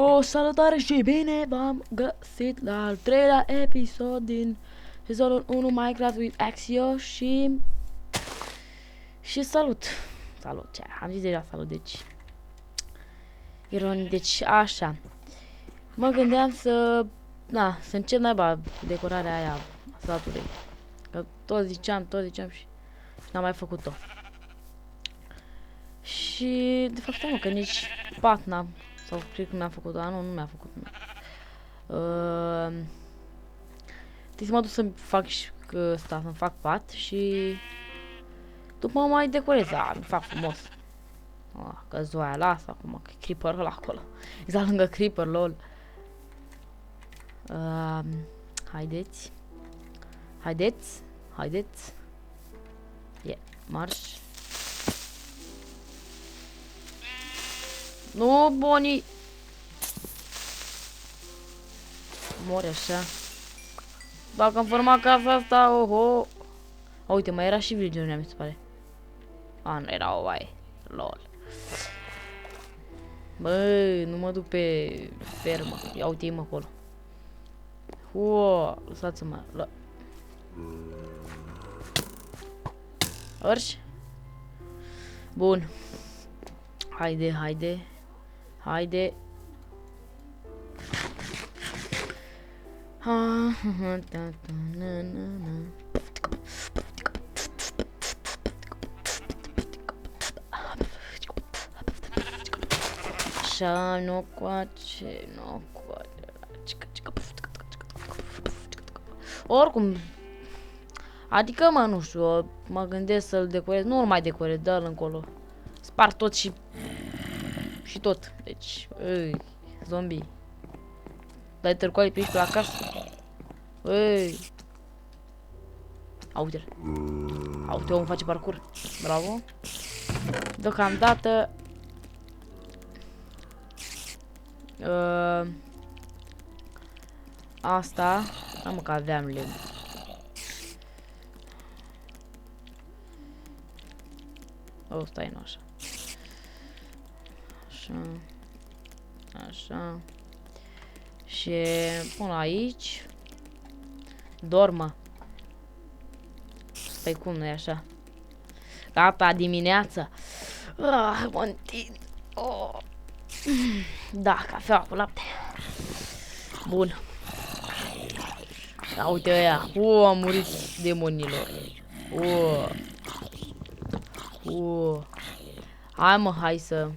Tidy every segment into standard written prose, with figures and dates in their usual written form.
O salutare și bine v-am găsit la al treilea episod din sezonul 1 Minecraft with Axio și salut. Salut, ce am zis deja salut, deci ironic, deci așa. Mă gândeam să încep naiba decorarea aia a satului. Că tot ziceam și n-am mai făcut-o. Și de fapt stai mă, că nici pat n-am. Sau cred că mi-a făcut, nu mi-a făcut. Trebuie să mă duc să-mi fac și să-mi fac pat și după mă mai decorez, mi fac frumos. Că zoaia, lasă acum, că creeper ăla acolo. Exact lângă creeper, lol. Haideți. Marș. Nu, Bonnie! Mori așa. Dacă am format casa asta, oho! Uite, mai era și villager-ul, mi se pare. Nu era o oaie. Lol. Băi, nu mă duc pe fermă. Ia uite-i mă acolo. Lăsați-mă. Arși? Bun. Haide. Așa, nu coace. Oricum, adică mă, nu știu, mă gândesc să-l decorez, nu-l mai decorez, dă-l încolo. Spar tot și tot, deci, zombie. Dai târcoale pe aici, pe la casă. Uite-l. Uite, omul face parcurs. Bravo. Deocamdată asta, mă, că aveam lemn. Stai, nu așa. Așa. Și pun aici. Dormă. Stai, cum nu e așa? Gata, dimineața. Mă întind. Da, cafea cu lapte. Bun. Uite aia. A murit demonilor. Hai mă, hai să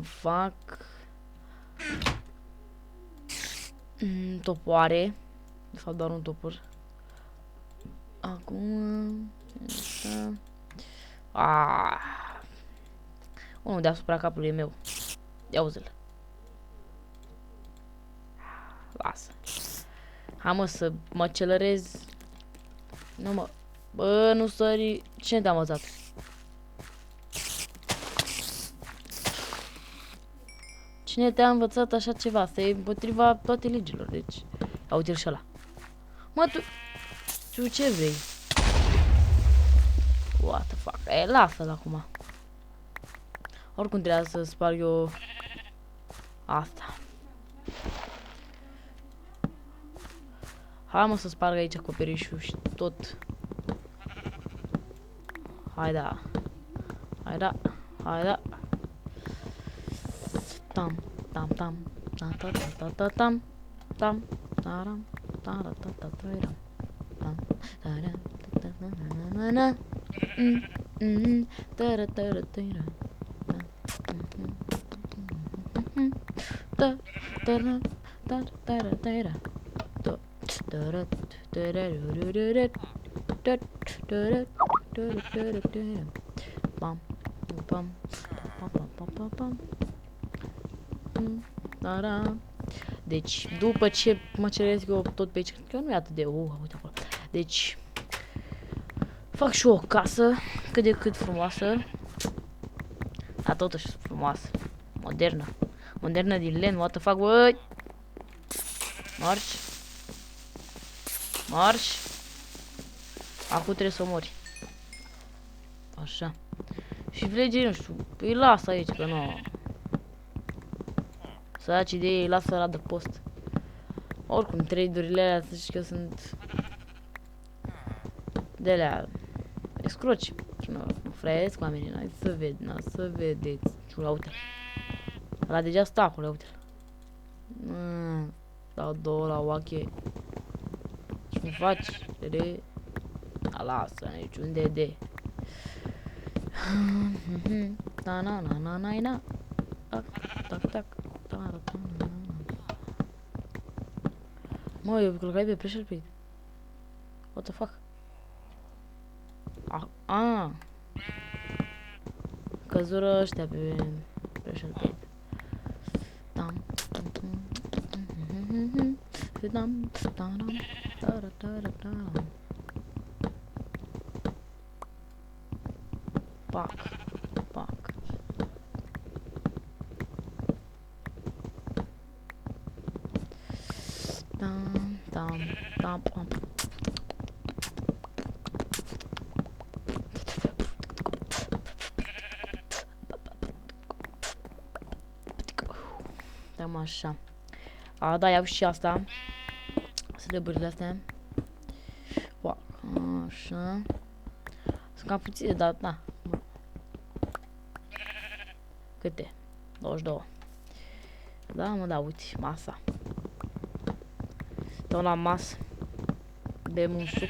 fac topoare. De fapt doar un topor. Acum unul deasupra capului meu. Ia uzi-l. Lasă. Hai mă să mă celerez. Nu mă. Bă, nu sări. Cine te-a învățat? Cine te-a învățat așa ceva? Asta e împotriva toate legilor, deci. Ia uite-l și ăla. Mă, tu ce vrei? What the fuck? Lasă-l acum. Oricum trebuia să sparg eu asta. Hai mă să sparg aici acoperișul și tot. Hai da. Tam. Deci, după ce mă ceresc eu tot pe aici, că nu e atât de uite acolo. Deci, fac și o casă cât de cât frumoasă. Dar totuși frumoasă. Modernă din lemn, what the fuck, băi! Marș! Acum trebuie să o mori. Așa. Și villagerii, nu știu, îi las aici, că nu... Săraci de ei, lasă la de post. Oricum, trade-urile alea, să știi că sunt de alea excroci. Nu frăiesc oamenii, n-ai să vezi, n-ai să vedeți. Ciula, uite. Ăla deja stă acolo, uite. Dau două la oache. Ce-mi faci? De... A, lasă, niciun de. Na na na na na na. Tac, tac, tac. Mă, eu călcai pe pressure plate. What the fuck? Căzură ăștia pe pressure plate. Tam. Pac. Pac. Tam. Dăm așa. A, da, iau și asta. Slăburile astea. Pac. Așa. Sunt cam puține, dar da. Câte? 22. Da, mă, da, uite, masa. Stau la masă. Bem un suc.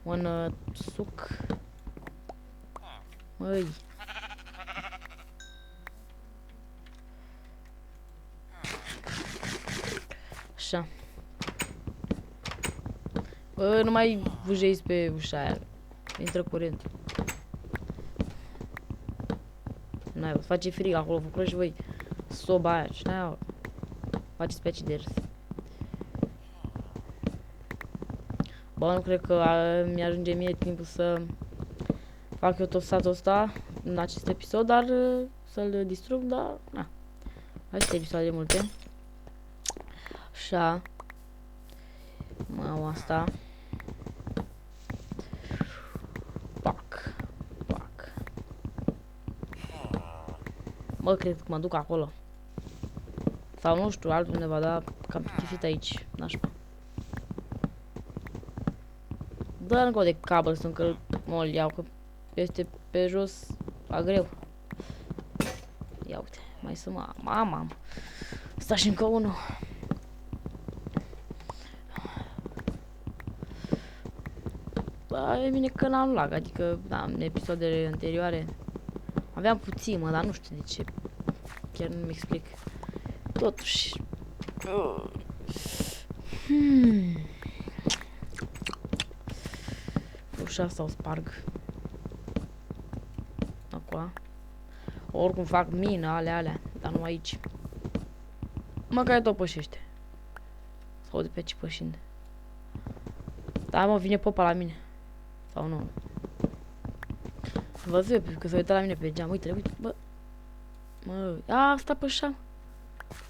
Un suc. Măi. Așa. Bă, nu mai vâjeiți pe ușa aia. Intră curent. N-ai, o face frig acolo, vă și voi soba aia. Și n-ai, faceți pe aici de râs. Bă, nu cred că mi-ajunge mie timpul să fac eu tot statul ăsta în acest episod, dar să-l distrug, dar na. Aceste episoade multe. Așa. Mă iau asta. Pac. Pac. Mă, cred că mă duc acolo. Sau nu știu, altundeva, dar cam chifit aici. Nașpa. Dă încă de cablu să încă mă-l iau, că este pe jos a greu. Ia uite, mai să mama. Sta și încă unul. Da, e bine că n-am lag, adică, da, în episoadele anterioare aveam puțin, mă, dar nu știu de ce. Chiar nu-mi explic. Totuși. Ușa asta o sparg. Acum. Oricum fac mină, alea, dar nu aici. Măcar tot pășește. Sau de pe ce pășind. Da, mă, vine popa la mine. Sau nu. Vă zic, că se uită la mine pe geam. Uite, uite, bă. Mă, a, asta pășa.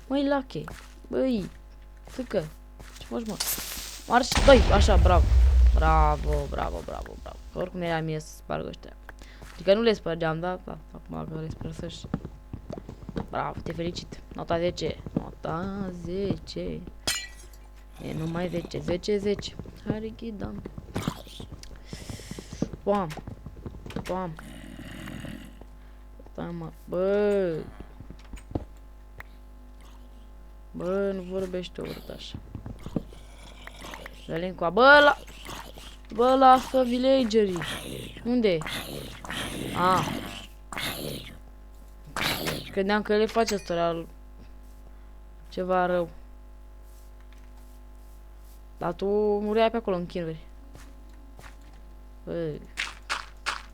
Măi, lache. Băi, țâcă. Ce faci, mă? Marș, doi, așa, bravo. Bravo. Că oricum era mie să spargă ăștia. Adică nu le spărgeam, da? Acum că le spărsăși. Bravo, te felicit. Nota 10. Nota 10. E numai 10. 10. Harikidam. Pam. Stai, mă. Bă, nu vorbește urât așa. Dă-le încoa. Bă, lasă villagerii. Unde e? Credeam că le face ăsta ceva rău. Dar tu mureai pe acolo în chinuri. Băi,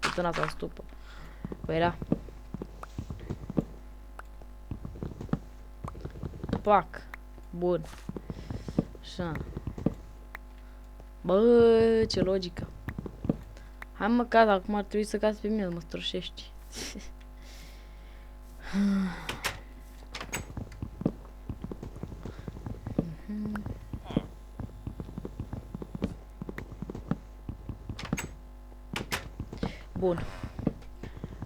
uite-n asta stupă. Păi era. Pac. Bun. Așa. Bă, ce logică. Hai mă, caz, acum ar trebui să cazi pe mine, mă stroșești. Bun.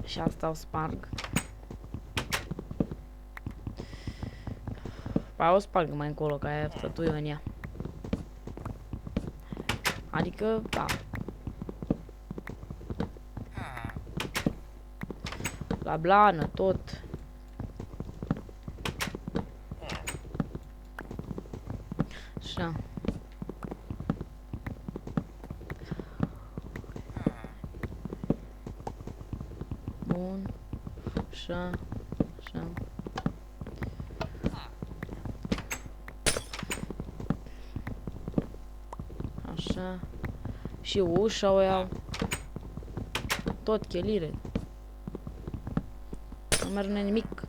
Și asta o sparg. Pa o sparg mai încolo, ca aia stătuie în ea. Adică, da. La blană, tot. Așa. Bun. Așa. Așa. Așa. Și ușa o iau. Tot chelire. Nu mai rămâne nimic.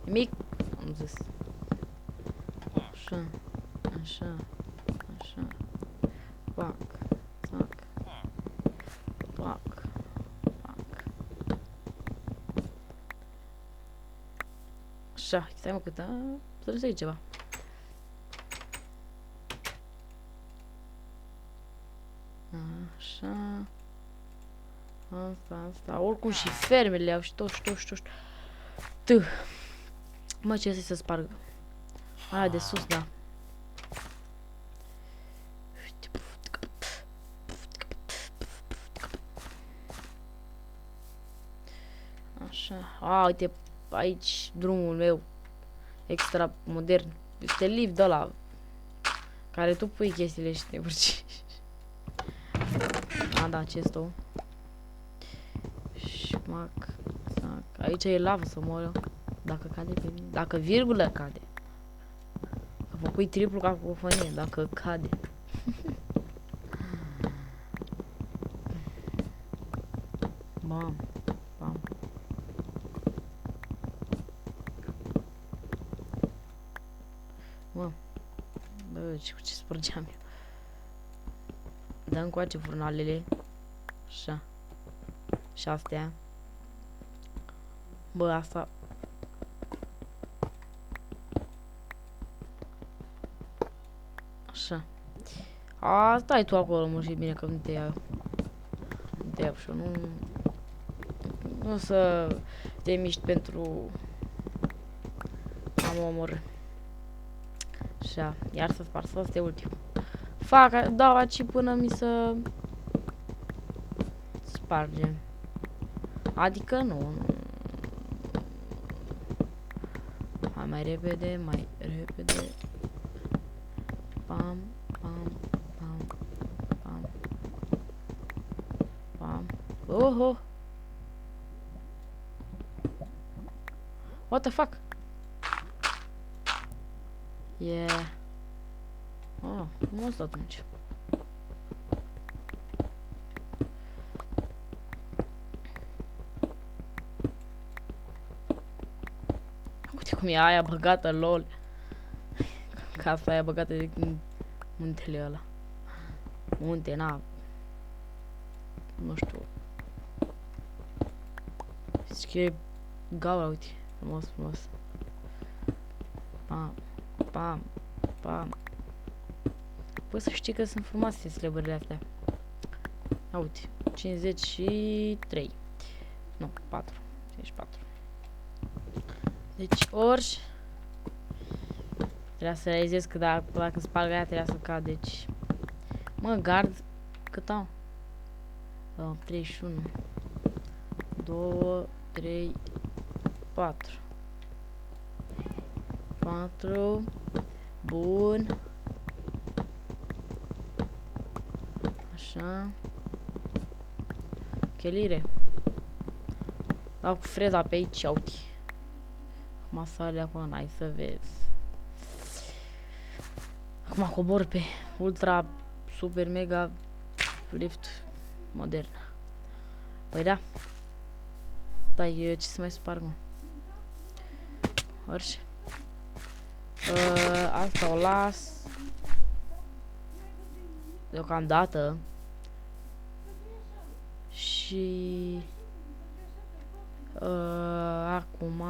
Nimic. Am zis. Așa. Așa. Așa. Pac. Tac. Pac. Pac. Așa. Stai mă cât. Să nu se ceva. Așa. Asta. Oricum și fermele au și tot. Mă, ce să sparg? Aia de sus, da. Așa. Uite, aici drumul meu extra modern. Este lift de ăla care tu pui chestiile și te urci. Da, acesta. Șmac. Aici e lavă să moră. Dacă cade pe mine. Dacă virgulă cade. Că făcui triplu cacofonie. Dacă cade. Bam. Bam. Bă. Bă, ce spărgeam eu. Dă încoace furnalele. Așa. Și astea. Bă, asta. Așa. Stai tu acolo, mă, și bine că nu te iau. Nu te iau și eu, nu o să te miști pentru a mă omorâ. Așa, iar să spar, să este ultimul. Fac, dau aici până mi să sparge. Adică nu. Hai mai repede, mai repede. Pam, pam, pam, pam. Pam. Oho! What the fuck? Yeah. Frumos atunci. Uite cum e aia băgată, lol. Casa aia băgată de muntele ăla. Munte, na. Nu știu. Scrie gaura, uite. Frumos. Pam, pam, pam. Păi să știi că sunt frumoase slăbările astea. Ia uite, 53. Nu, 4. 54. Deci, ori trebuia să realizez că dacă sparg aia trebuia să cad, deci. Mă, gard, cât am? 31. 2, 3, 4. 4. Bun. Așa. Chelire. Dau cu freza pe aici, uite. Acum sale acolo, n-ai să vezi. Acum cobor pe ultra, super, mega lift modern. Păi da. Stai, ce să mai sparg, mă? Orice. Asta o las deocamdată. Și acum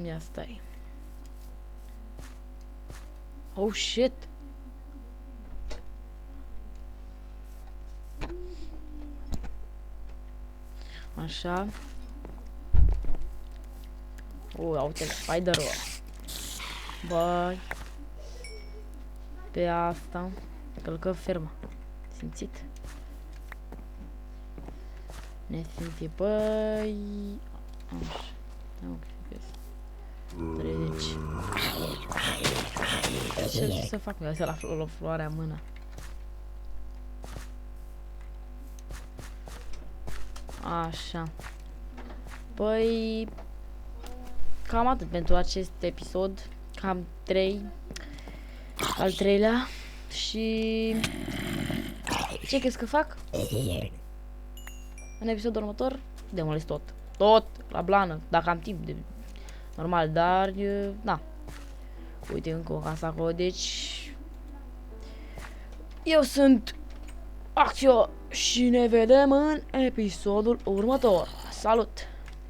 ia stai. Oh shit. Așa. Uite-le, spider-ul. Băi. Pe asta. Călcă ferma. Simțit? Nesimțit, băi. Așa. Nu, cred că 30. Ce să fac? Mi-a la floarea mână. Așa. Păi... Cam atât pentru acest episod. Cam 3. Al 3-lea. Și... Ce crezi că fac? În episodul următor demolez tot. Tot la blană, dacă am timp de... Normal, dar... Da. Uite încă o casă acolo, deci... Eu sunt... Acțio și ne vedem în episodul următor. Salut!